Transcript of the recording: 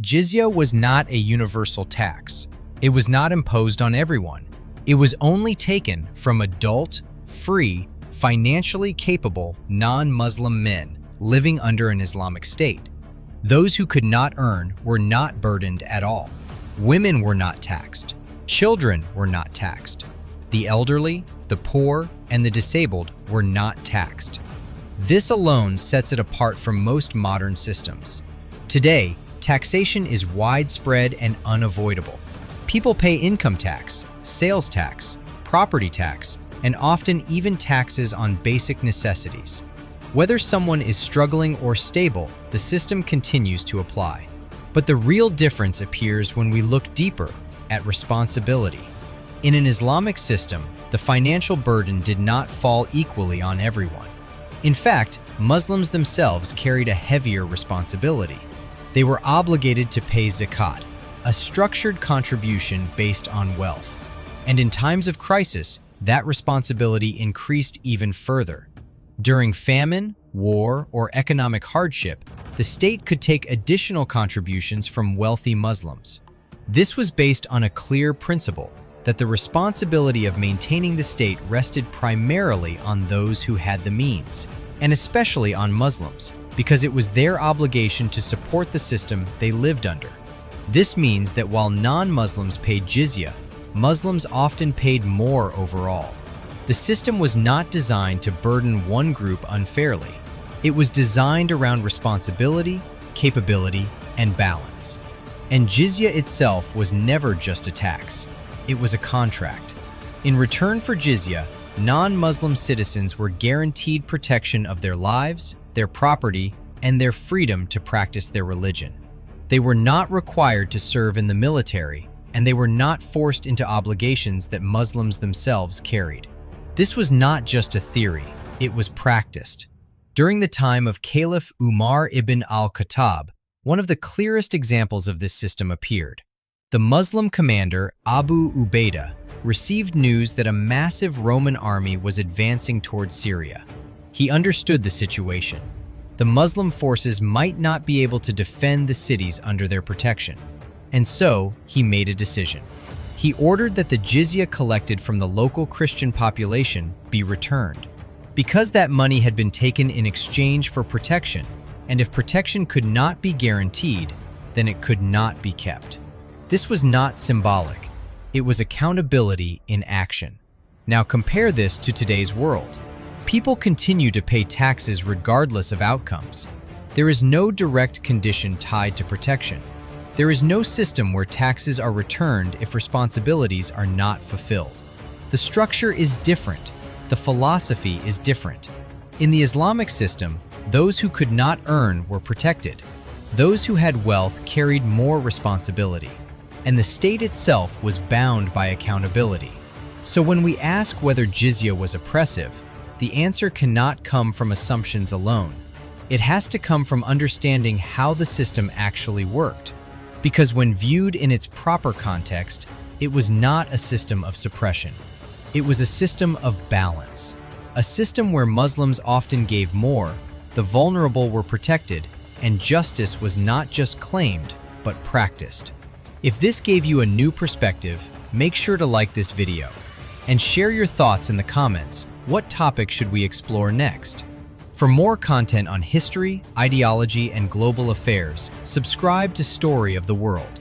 Jizya was not a universal tax. It was not imposed on everyone. It was only taken from adult, free, financially capable, non-Muslim men living under an Islamic state. Those who could not earn were not burdened at all. Women were not taxed. Children were not taxed. The elderly, the poor, and the disabled were not taxed. This alone sets it apart from most modern systems. Today, taxation is widespread and unavoidable. People pay income tax, sales tax, property tax, and often even taxes on basic necessities. Whether someone is struggling or stable, the system continues to apply. But the real difference appears when we look deeper at responsibility. In an Islamic system, the financial burden did not fall equally on everyone. In fact, Muslims themselves carried a heavier responsibility. They were obligated to pay zakat, a structured contribution based on wealth. And in times of crisis, that responsibility increased even further. During famine, war, or economic hardship, the state could take additional contributions from wealthy Muslims. This was based on a clear principle that the responsibility of maintaining the state rested primarily on those who had the means, and especially on Muslims, because it was their obligation to support the system they lived under. This means that while non-Muslims paid jizya, Muslims often paid more overall. The system was not designed to burden one group unfairly. It was designed around responsibility, capability, and balance. And jizya itself was never just a tax. It was a contract. In return for jizya, non-Muslim citizens were guaranteed protection of their lives, their property, and their freedom to practice their religion. They were not required to serve in the military, and they were not forced into obligations that Muslims themselves carried. This was not just a theory, it was practiced. During the time of Caliph Umar ibn al-Khattab, one of the clearest examples of this system appeared. The Muslim commander Abu Ubaidah received news that a massive Roman army was advancing towards Syria. He understood the situation. The Muslim forces might not be able to defend the cities under their protection, and so he made a decision. He ordered that the jizya collected from the local Christian population be returned, because that money had been taken in exchange for protection, and if protection could not be guaranteed, then it could not be kept. This was not symbolic. It was accountability in action. Now compare this to today's world. People continue to pay taxes regardless of outcomes. There is no direct condition tied to protection. There is no system where taxes are returned if responsibilities are not fulfilled. The structure is different. The philosophy is different. In the Islamic system, those who could not earn were protected. Those who had wealth carried more responsibility, and the state itself was bound by accountability. So when we ask whether jizya was oppressive, the answer cannot come from assumptions alone. It has to come from understanding how the system actually worked. Because when viewed in its proper context, it was not a system of suppression. It was a system of balance. A system where Muslims often gave more, the vulnerable were protected, and justice was not just claimed, but practiced. If this gave you a new perspective, make sure to like this video and share your thoughts in the comments. What topic should we explore next? For more content on history, ideology, and global affairs, subscribe to Story of the World.